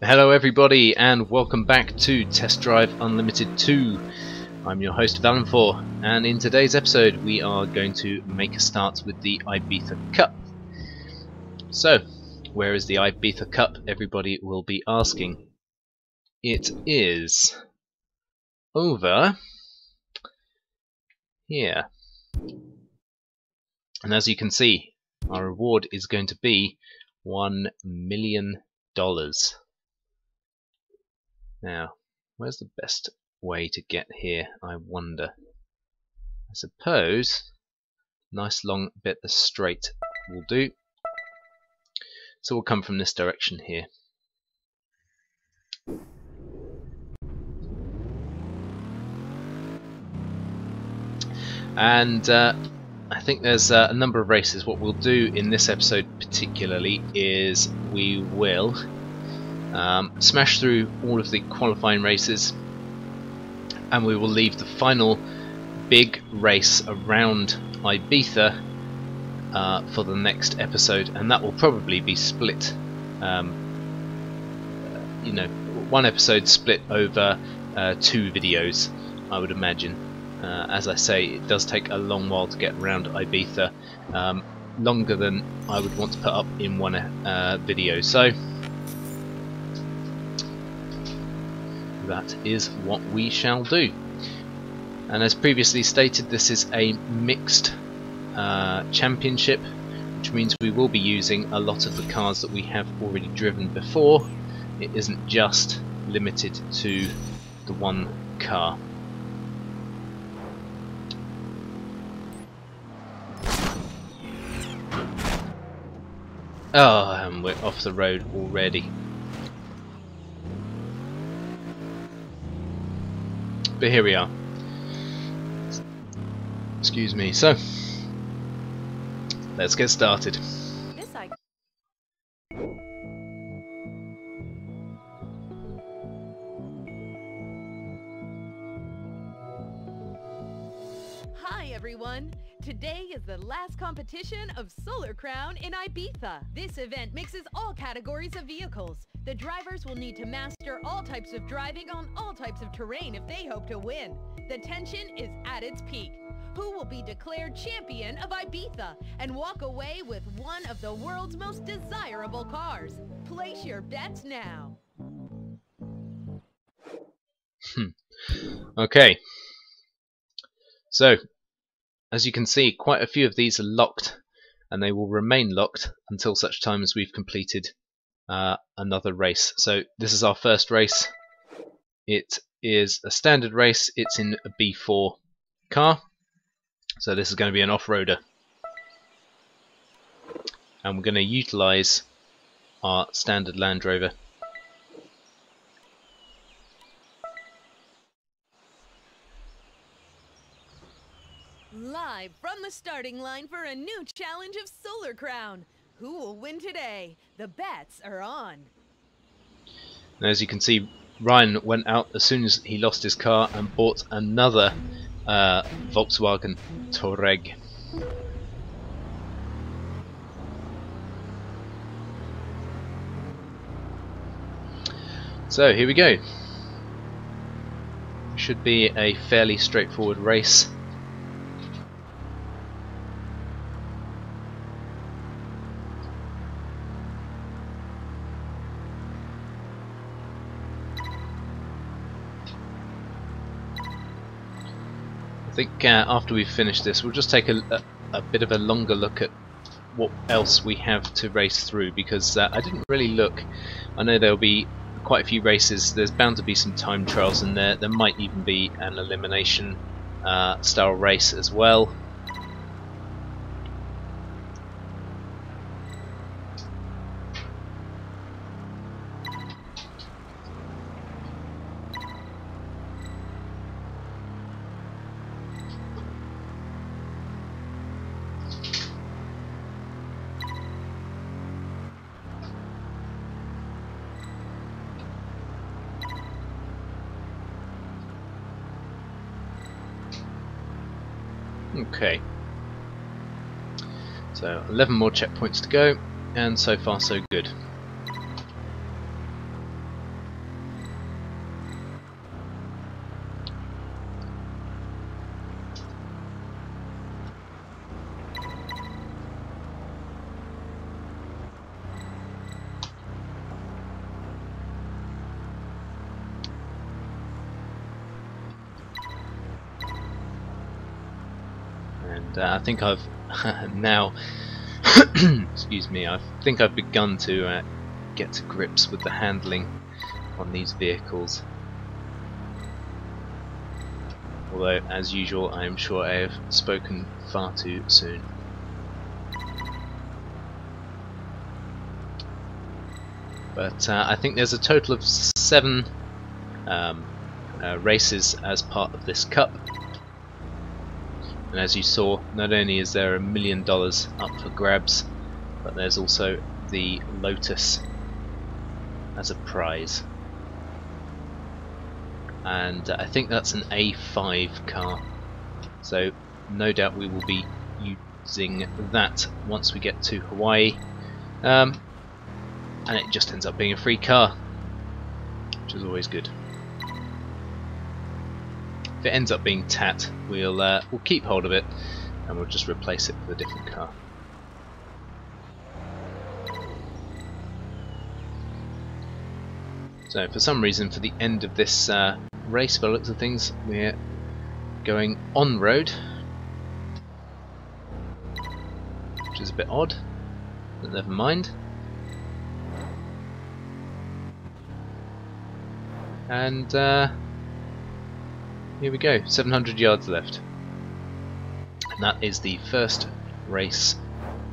Hello everybody and welcome back to Test Drive Unlimited 2. I'm your host Valenfor, and in today's episode we are going to make a start with the Ibiza Cup. So, where is the Ibiza Cup, everybody will be asking. It is over here. And as you can see, our reward is going to be $1 million. Now, where's the best way to get here, I wonder? I suppose nice long bit of straight will do. So we'll come from this direction here. And I think there's a number of races. What we'll do in this episode particularly is we will smash through all of the qualifying races, and we will leave the final big race around Ibiza for the next episode, and that will probably be split, you know, one episode split over 2 videos, I would imagine. As I say, it does take a long while to get around Ibiza, longer than I would want to put up in one video, so that is what we shall do. And as previously stated, this is a mixed championship, which means we will be using a lot of the cars that we have already driven before. It isn't just limited to the one car. Oh, and we're off the road already. But here we are. Excuse me. So, let's get started. Hi everyone! Today is the last competition of Solar Crown in Ibiza. This event mixes all categories of vehicles. The drivers will need to master all types of driving on all types of terrain if they hope to win. The tension is at its peak. Who will be declared champion of Ibiza and walk away with one of the world's most desirable cars? Place your bets now. Okay. So, as you can see, quite a few of these are locked, and they will remain locked until such time as we've completed another race. So this is our first race. It is a standard race. It's in a B4 car, so this is going to be an off-roader, and we're going to utilize our standard Land Rover. Live from the starting line for a new challenge of Solar Crown. Who will win today? The bets are on. Now, as you can see, Ryan went out as soon as he lost his car and bought another Volkswagen Touareg. So here we go. Should be a fairly straightforward race. I think after we've finished this, we'll just take a bit of a longer look at what else we have to race through, because I didn't really look. I know there'll be quite a few races. There's bound to be some time trials in there. There might even be an elimination style race as well. Okay, so 11 more checkpoints to go, and so far so good. I think I've now excuse me, I think I've begun to get to grips with the handling on these vehicles. Although, as usual, I am sure I have spoken far too soon. But I think there's a total of 7 races as part of this cup. And as you saw, not only is there $1 million up for grabs, but there's also the Lotus as a prize. And I think that's an A5 car, so no doubt we will be using that once we get to Hawaii, and it just ends up being a free car, which is always good. If it ends up being Tat, we'll keep hold of it and we'll just replace it with a different car. So for some reason, for the end of this race, by the looks of things, we're going on road, which is a bit odd, but never mind. And here we go, 700 yards left, and that is the first race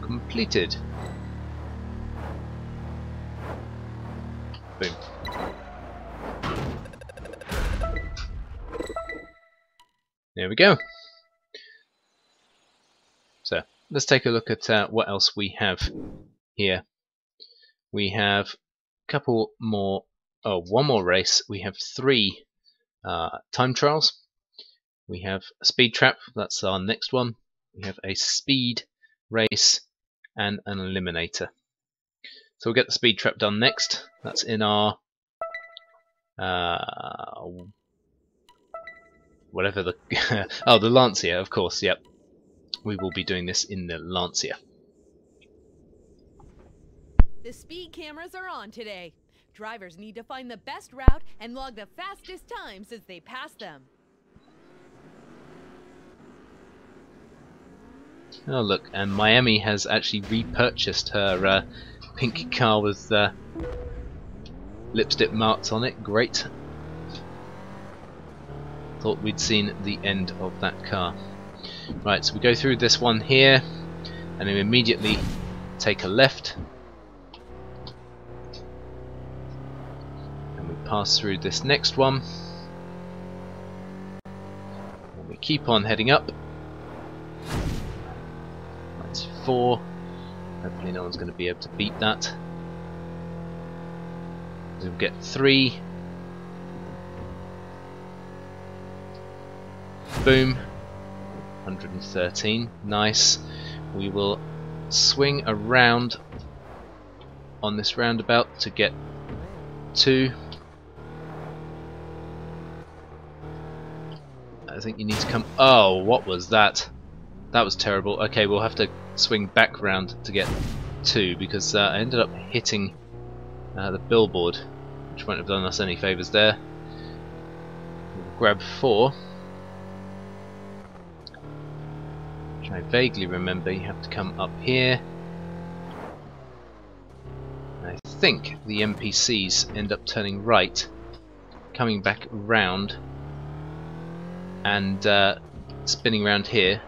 completed. Boom. There we go. So let's take a look at what else we have here. We have a couple more, one more race. We have 3 time trials. We have a speed trap, that's our next one. We have a speed race and an eliminator. So we'll get the speed trap done next. That's in our whatever the oh, the Lancia, of course. Yep, we will be doing this in the Lancia. The speed cameras are on today. Drivers need to find the best route and log the fastest times as they pass them. Oh look, and Miami has actually repurchased her pink car with lipstick marks on it. Great. Thought we'd seen the end of that car. Right, so we go through this one here, and then immediately take a left, and we pass through this next one, and we keep on heading up. 94. Hopefully no one's going to be able to beat that. We'll get 3. Boom. 113. Nice. We will swing around on this roundabout to get 2. I think you need to come... Oh, what was that? That was terrible. Okay, we'll have to swing back round to get 2 because I ended up hitting the billboard, which won't have done us any favours there. We'll grab 4. Which I vaguely remember you have to come up here. I think the NPCs end up turning right, coming back round, and spinning around here.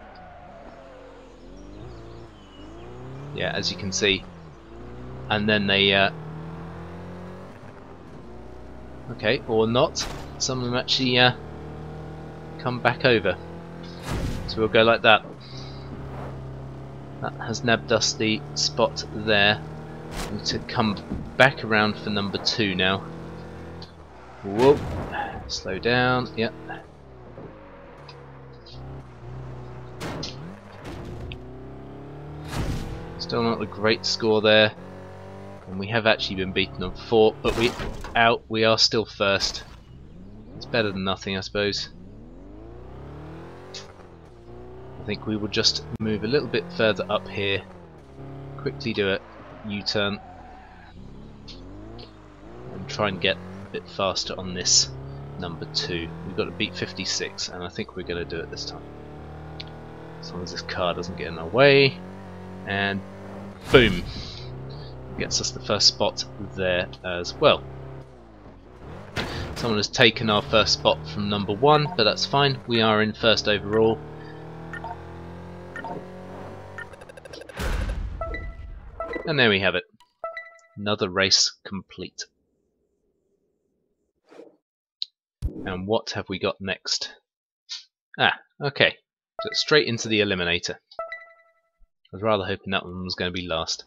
Yeah, as you can see, and then they okay, or not, some of them actually come back over, so we'll go like that. That has nabbed us the spot there. We need to come back around for number 2 now. Whoa, slow down, yep. Still not a great score there, and we have actually been beaten on 4, but we are still first. It's better than nothing, I suppose. I think we will just move a little bit further up here, quickly do a U-turn, and try and get a bit faster on this number 2. We've got to beat 56, and I think we're going to do it this time. as long as this car doesn't get in our way. And boom! Gets us the first spot there as well. Someone has taken our first spot from number 1, but that's fine. We are in first overall. And there we have it. Another race complete. And what have we got next? Okay. So straight into the Eliminator. I was rather hoping that one was going to be last.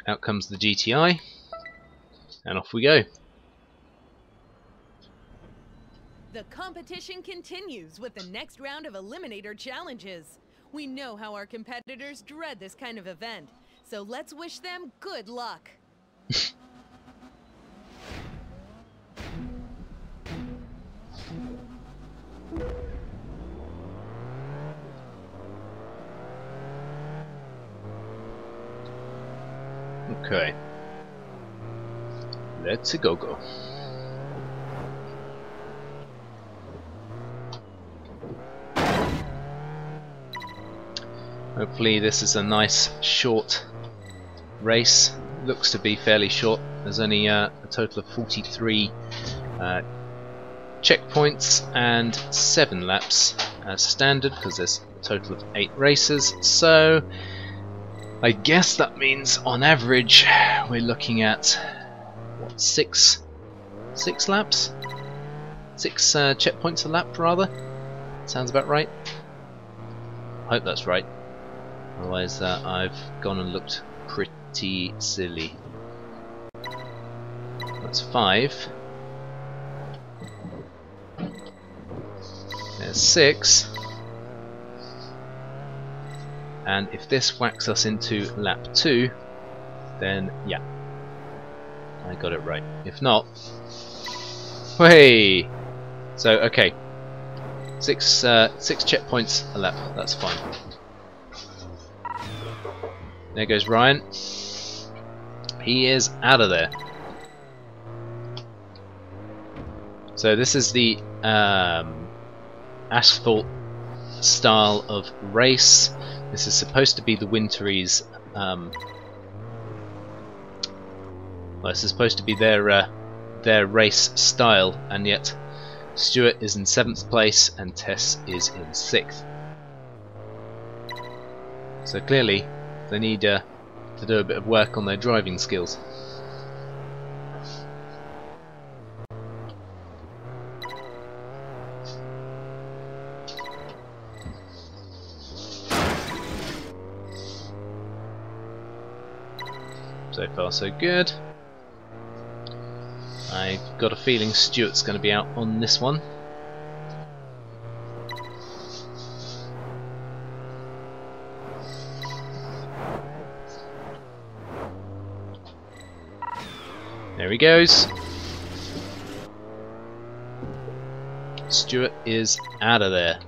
Out comes the GTI. And off we go. The competition continues with the next round of Eliminator challenges. We know how our competitors dread this kind of event, so let's wish them good luck. Okay. Let's go. Hopefully this is a nice short race. Looks to be fairly short. There's only a total of 43 checkpoints and 7 laps as standard, because there's a total of 8 races. So I guess that means on average we're looking at what, 6 laps? 6 checkpoints a lap rather? Sounds about right. I hope that's right. Otherwise I've gone and looked pretty silly. That's 5. There's 6. And if this whacks us into lap 2, then yeah, I got it right. If not, hey! So okay, 6 checkpoints a lap. That's fine. There goes Ryan. He is out of there. So this is the asphalt style of race. This is supposed to be the Winteries. Well, this is supposed to be their race style, and yet Stuart is in 7th place and Tess is in 6th. So clearly they need to do a bit of work on their driving skills. So far so good. I've got a feeling Stuart's going to be out on this one. There he goes. Stuart is out of there.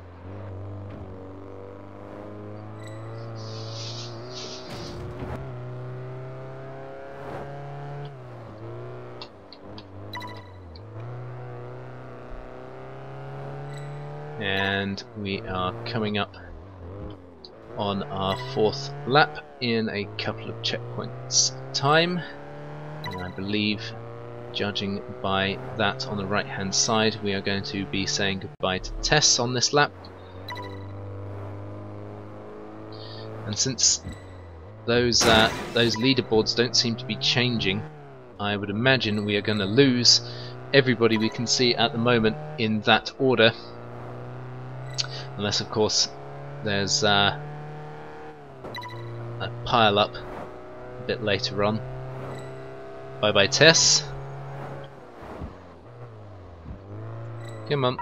And we are coming up on our 4th lap in a couple of checkpoints time. And I believe, judging by that on the right hand side, we are going to be saying goodbye to Tess on this lap. And since those leaderboards don't seem to be changing, I would imagine we are going to lose everybody we can see at the moment in that order. Unless, of course, there's a pile up a bit later on. Bye bye, Tess. Come on.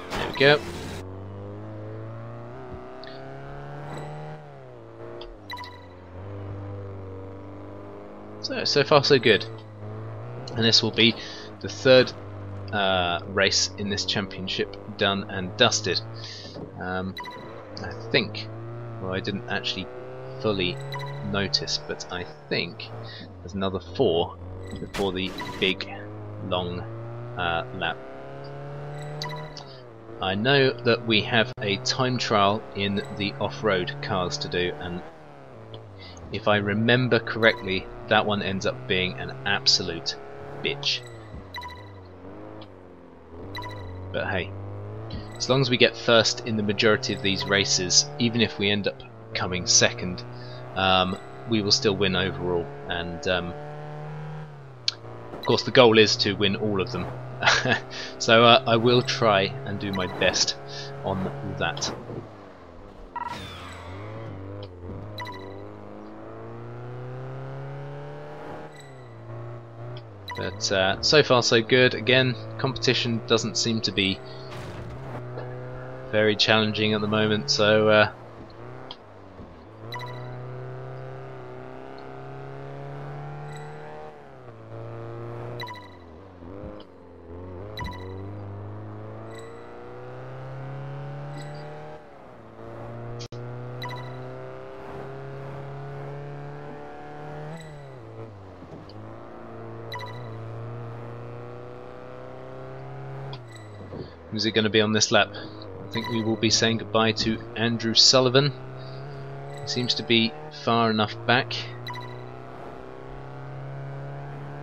There we go. So far so good. And this will be the 3rd race in this championship done and dusted. I think, well, I didn't actually fully notice, but I think there's another 4 before the big long lap. I know that we have a time trial in the off-road cars to do, and if I remember correctly, that one ends up being an absolute bitch. But hey, as long as we get first in the majority of these races, even if we end up coming second, we will still win overall. And of course the goal is to win all of them. So I will try and do my best on that. But so far so good. Again, competition doesn't seem to be very challenging at the moment, so who's it going to be on this lap? I think we will be saying goodbye to Andrew Sullivan. He seems to be far enough back.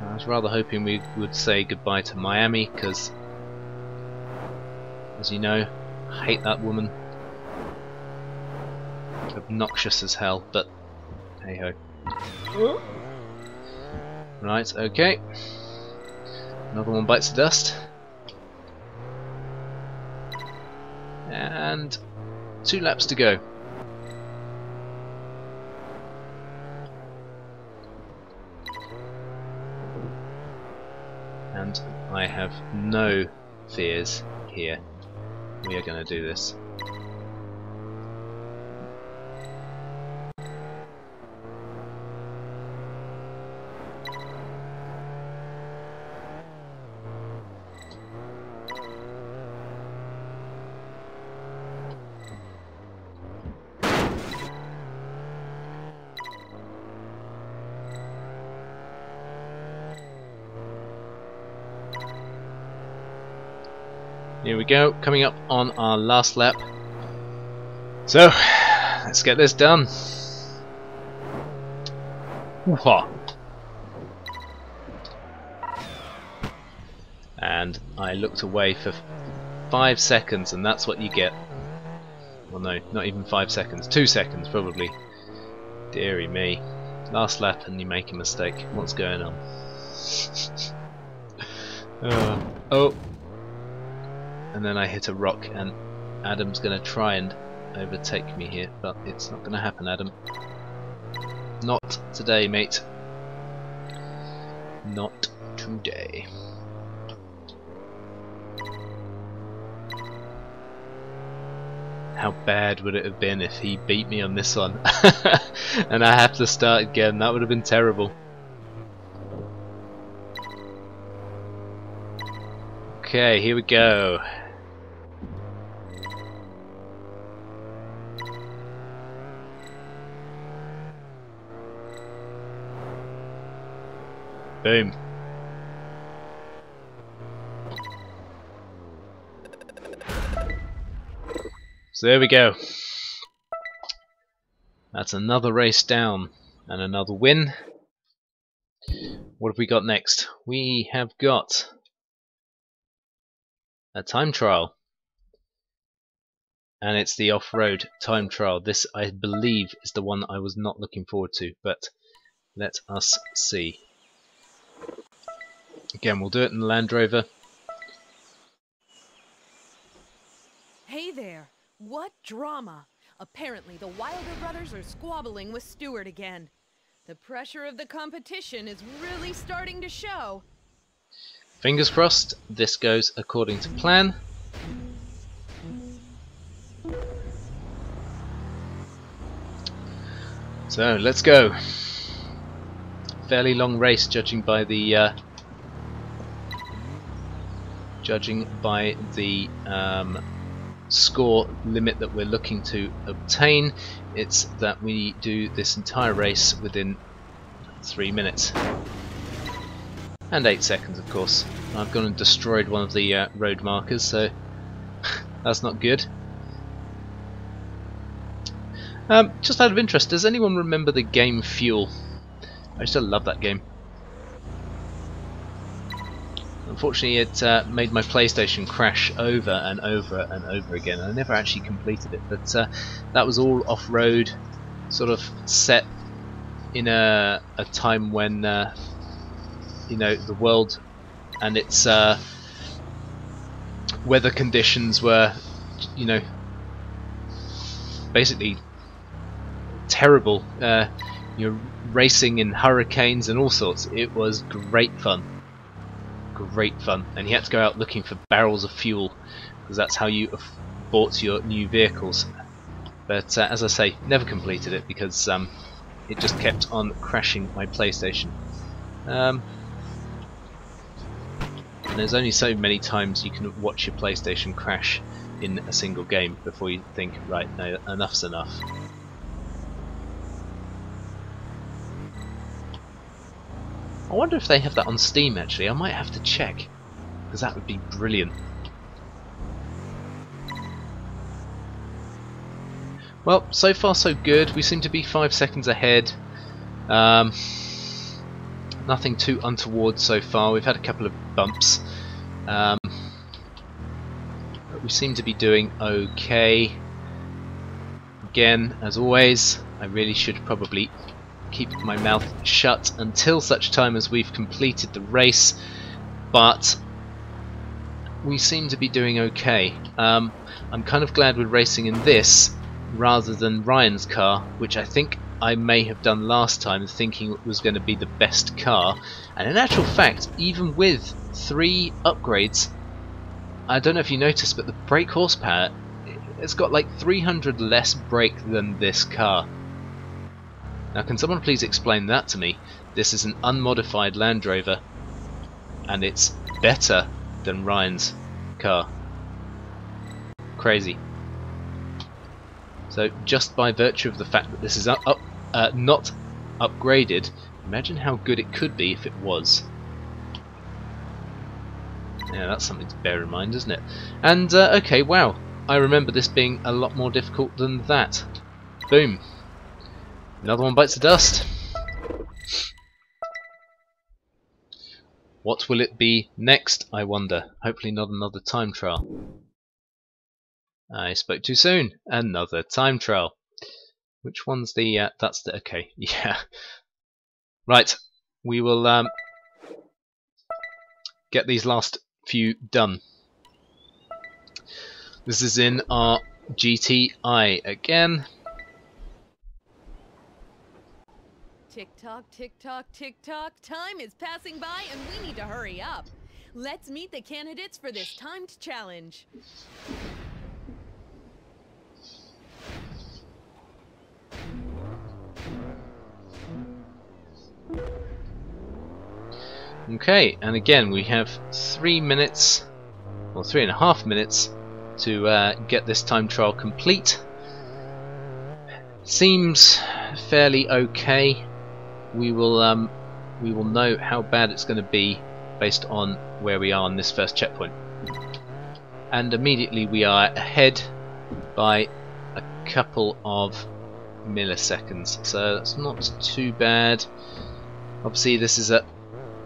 I was rather hoping we would say goodbye to Miami, because, as you know, I hate that woman. Obnoxious as hell, but hey ho. Right, okay. Another one bites the dust. And 2 laps to go. And I have no fears here. We are going to do this. Here we go, coming up on our last lap. So, let's get this done. Woo-ha. And I looked away for 5 seconds, and that's what you get. Well, no, not even 5 seconds. 2 seconds, probably. Deary me. Last lap and you make a mistake. What's going on? Oh. And then I hit a rock, and Adam's going to try and overtake me here, but it's not going to happen, Adam. Not today, mate. Not today. How bad would it have been if he beat me on this one and I have to start again? That would have been terrible. Okay, here we go. Boom. So there we go. That's another race down and another win. What have we got next? We have got a time trial. And it's the off-road time trial. This, I believe, is the one I was not looking forward to, but let us see. Again, we'll do it in the Land Rover. Hey there! What drama! Apparently the Wilder brothers are squabbling with Stewart again. The pressure of the competition is really starting to show. Fingers crossed this goes according to plan. So let's go. Fairly long race, judging by the score limit that we're looking to obtain. It's that we do this entire race within 3 minutes and 8 seconds, of course. I've gone and destroyed one of the road markers, so That's not good. Just out of interest, does anyone remember the game Fuel? I used to love that game. Unfortunately, it made my PlayStation crash over and over and over again. I never actually completed it, but that was all off-road, sort of set in a time when you know, the world and its weather conditions were, you know, basically terrible. You're racing in hurricanes and all sorts. It was great fun. Great fun. And you had to go out looking for barrels of fuel, because that's how you bought your new vehicles. But as I say, never completed it because it just kept on crashing my PlayStation. And there's only so many times you can watch your PlayStation crash in a single game before you think, right, no, enough's enough. I wonder if they have that on Steam actually. I might have to check, because that would be brilliant. Well, so far so good. We seem to be 5 seconds ahead. Nothing too untoward so far. We've had a couple of bumps. But we seem to be doing okay. Again, as always, I really should probably keep my mouth shut until such time as we've completed the race, but we seem to be doing okay. I'm kind of glad we're racing in this rather than Ryan's car, which I think I may have done last time, thinking it was going to be the best car, and in actual fact, even with 3 upgrades, I don't know if you noticed, but the brake horsepower, it's got like 300 less brake than this car. Now, can someone please explain that to me? This is an unmodified Land Rover, and it's better than Ryan's car. Crazy. So, just by virtue of the fact that this is not upgraded, imagine how good it could be if it was. Yeah, that's something to bear in mind, isn't it? And, okay, wow. I remember this being a lot more difficult than that. Boom. Another one bites the dust. What will it be next, I wonder? Hopefully not another time trial. I spoke too soon. Another time trial. Which one's the... that's the... okay, yeah. Right, we will get these last few done. This is in our GTI again. Tick tock, tick tock, tick tock. Time is passing by and we need to hurry up. Let's meet the candidates for this timed challenge. Okay, and again we have 3 minutes, or 3.5 minutes, to get this time trial complete. Seems fairly okay. We will know how bad it's going to be based on where we are on this first checkpoint. And immediately we are ahead by a couple of milliseconds, so that's not too bad. Obviously this is an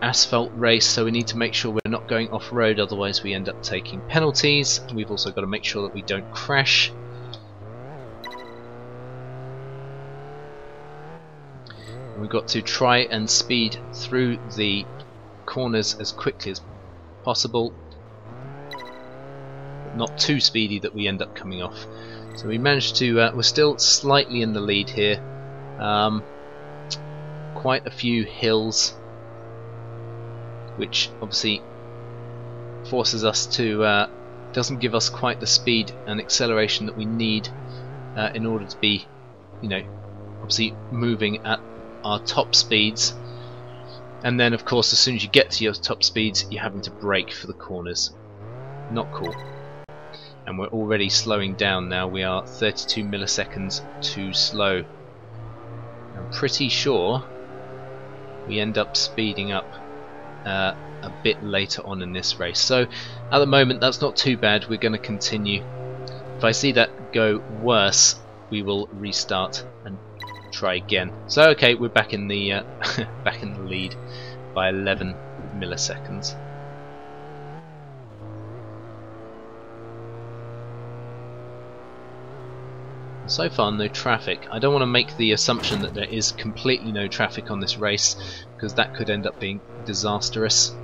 asphalt race, so we need to make sure we're not going off-road, otherwise we end up taking penalties. We've also got to make sure that we don't crash. We've got to try and speed through the corners as quickly as possible, but not too speedy that we end up coming off. So we managed to, we're still slightly in the lead here. Quite a few hills, which obviously forces us to, doesn't give us quite the speed and acceleration that we need in order to be, you know, obviously moving at our top speeds. And then of course as soon as you get to your top speeds you're having to brake for the corners. Not cool. And we're already slowing down now. We are 32 milliseconds too slow. I'm pretty sure we end up speeding up a bit later on in this race. So at the moment that's not too bad. We're going to continue if I see that go worse, we will restart and try again. So okay, we're back in the back in the lead by 11 milliseconds. So far no traffic. I don't want to make the assumption that there is completely no traffic on this race, because that could end up being disastrous.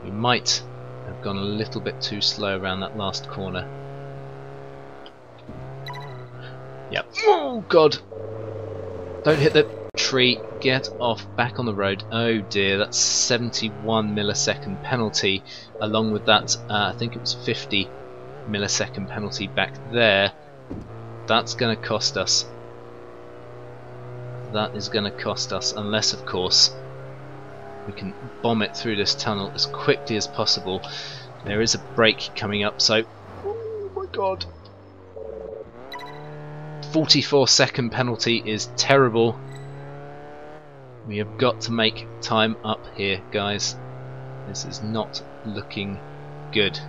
We might have gone a little bit too slow around that last corner. Yep. Oh god! Don't hit the tree. Get off. Back on the road. Oh dear, that's 71 millisecond penalty. Along with that, I think it was 50 millisecond penalty back there. That's going to cost us. That is going to cost us, unless of course we can bomb it through this tunnel as quickly as possible. There is a break coming up, so oh my god, 44-second penalty is terrible. We have got to make time up here, guys. This is not looking good.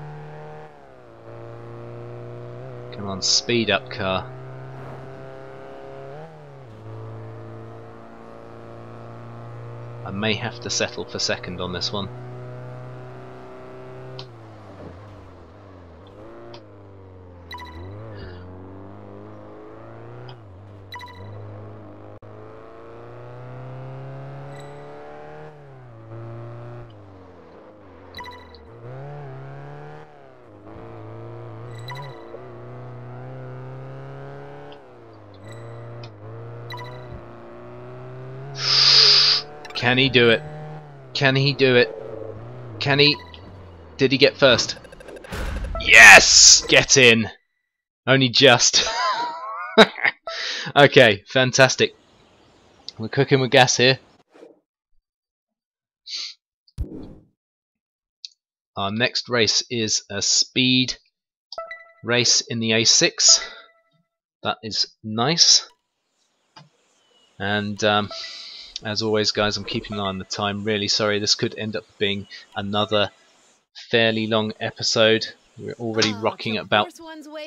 Come on, speed up, car. I may have to settle for second on this one. Can he do it? Can he do it? Can he? Did he get first? Yes! Get in! Only just. Okay, fantastic. We're cooking with gas here. Our next race is a speed race in the A6. That is nice. And as always, guys, I'm keeping an eye on the time. Really sorry, this could end up being another fairly long episode. We're already rocking at about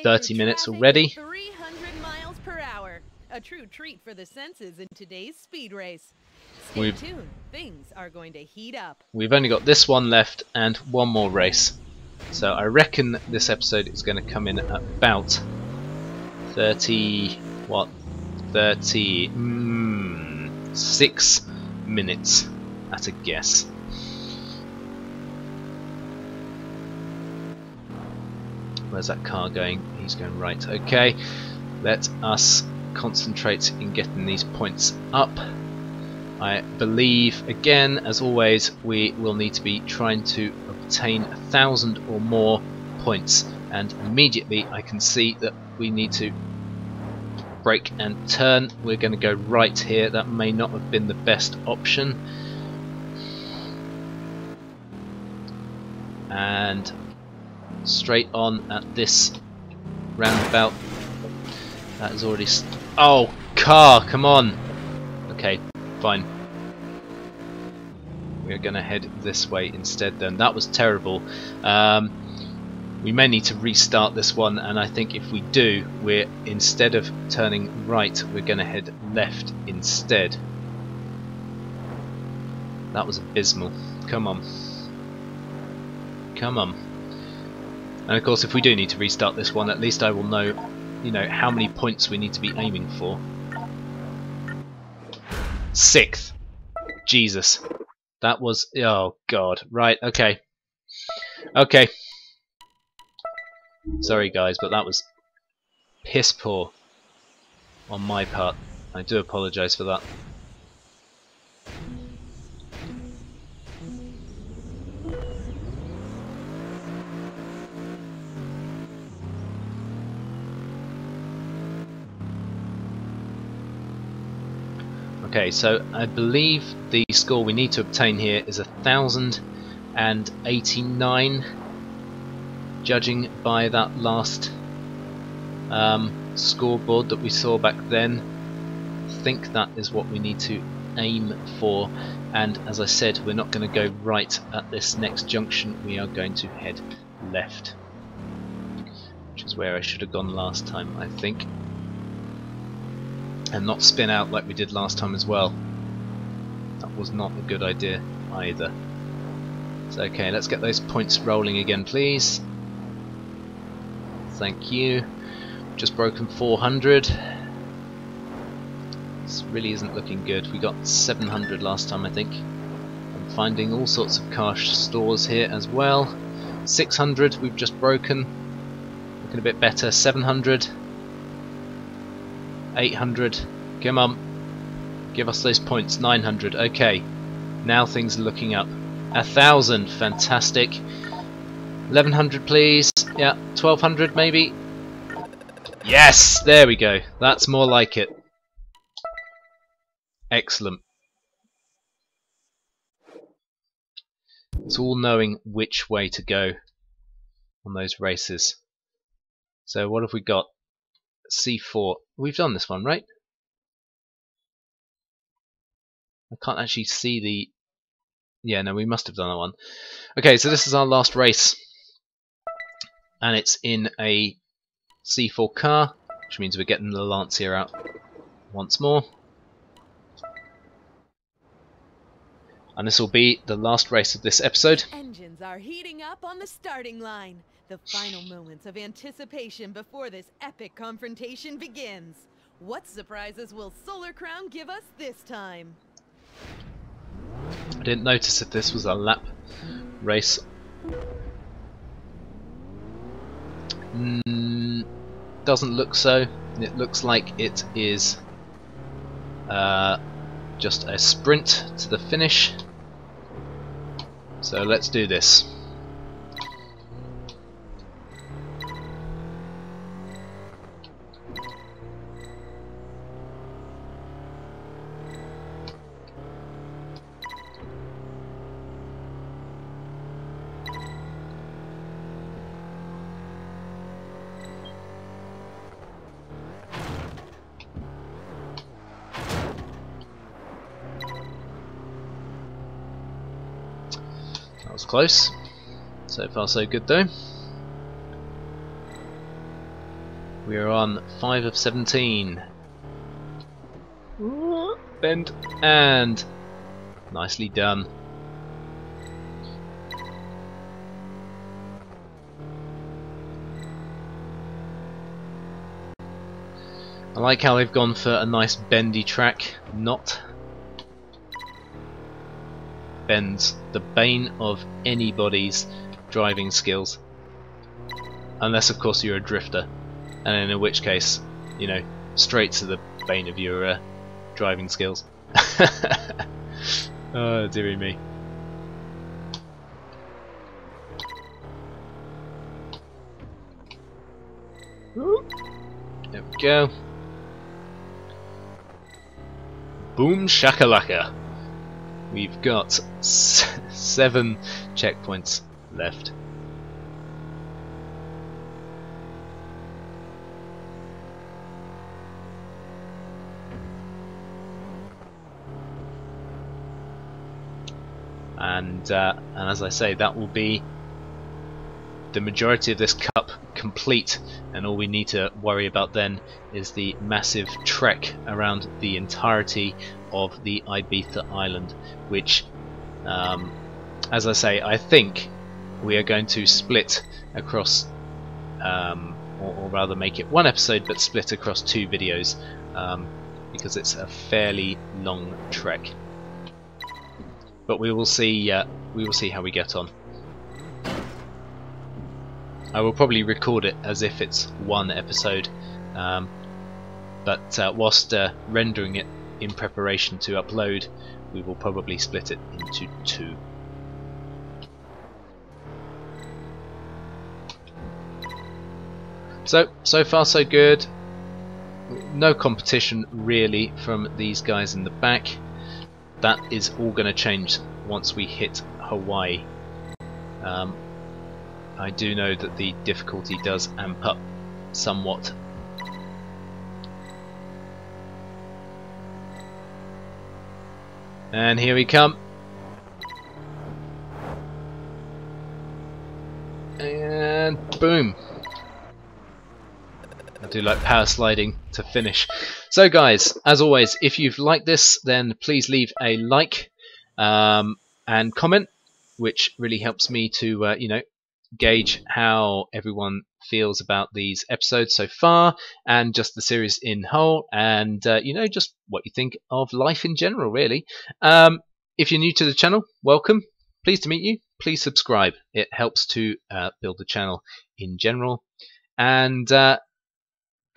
30 minutes already. 300 miles per hour. A true treat for the senses in today's speed race. Stay tuned. Things are going to heat up. We've only got this one left and one more race. So I reckon this episode is going to come in at about 36 minutes at a guess. Where's that car going? He's going right. Okay, let us concentrate in getting these points up. I believe, again, as always, we will need to be trying to obtain 1,000 or more points, and immediately I can see that we need to brake and turn. We're going to go right here. That may not have been the best option. And straight on at this roundabout. That is already... Oh, car, come on! Okay, fine. We're going to head this way instead then. That was terrible. We may need to restart this one, and I think if we do, we're, instead of turning right, we're going to head left instead. That was abysmal. Come on. Come on. And of course, if we do need to restart this one, at least I will know, you know, how many points we need to be aiming for. 6th. Jesus. That was... Oh, God. Right, okay. Okay. Sorry, guys, but that was piss poor on my part. I do apologise for that. Okay, so I believe the score we need to obtain here is 1,089, judging by that last scoreboard that we saw back then. I think that is what we need to aim for, and as I said, we're not going to go right at this next junction, we are going to head left, which is where I should have gone last time, I think, and not spin out like we did last time as well. That was not a good idea either. So okay, let's get those points rolling again, please. Thank you. Just broken 400. This really isn't looking good. We got 700 last time, I think. I'm finding all sorts of car stores here as well. 600 we've just broken. Looking a bit better. 700. 800. Come on. Give us those points. 900. Okay. Now things are looking up. 1,000. Fantastic. 1,100 please. Yeah. 1,200 maybe. Yes! There we go. That's more like it. Excellent. It's all knowing which way to go on those races. So what have we got? C4. We've done this one, right? I can't actually see the... Yeah, no, we must have done that one. Okay, so this is our last race. And it's in a C4 car, which means we're getting the Lancia out once more. And this will be the last race of this episode. Engines are heating up on the starting line. The final moments of anticipation before this epic confrontation begins. What surprises will Solar Crown give us this time? I didn't notice if this was a lap race. Doesn't look so. It looks like it is just a sprint to the finish. So let's do this. That was close. So far so good though. We are on 5 of 17. Ooh, bend and nicely done. I like how they've gone for a nice bendy track, not bends, the bane of anybody's driving skills, unless of course you're a drifter, and in which case, you know, straight to the bane of your driving skills. Oh dearie me. There we go. Boom shakalaka. We've got 7 checkpoints left. And as I say, that will be the majority of this cup complete, and all we need to worry about then is the massive trek around the entirety of the Ibiza island, which as I say, I think we are going to split across or rather make it one episode but split across 2 videos, because it's a fairly long trek, but we will see how we get on. I will probably record it as if it's one episode, but whilst rendering it in preparation to upload, we will probably split it into 2. So far so good. No competition really from these guys in the back. That is all going to change once we hit Hawaii. I do know that the difficulty does amp up somewhat. And here we come. Boom. I do like power sliding to finish. So guys, as always, if you've liked this, then please leave a like and comment, which really helps me to gauge how everyone feels about these episodes so far, and just the series in whole, and just what you think of life in general, really. If you're new to the channel, welcome. Pleased to meet you. Please subscribe. It helps to build the channel in general. And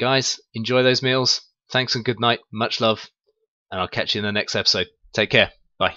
guys, enjoy those meals. Thanks and good night. Much love. And I'll catch you in the next episode. Take care. Bye.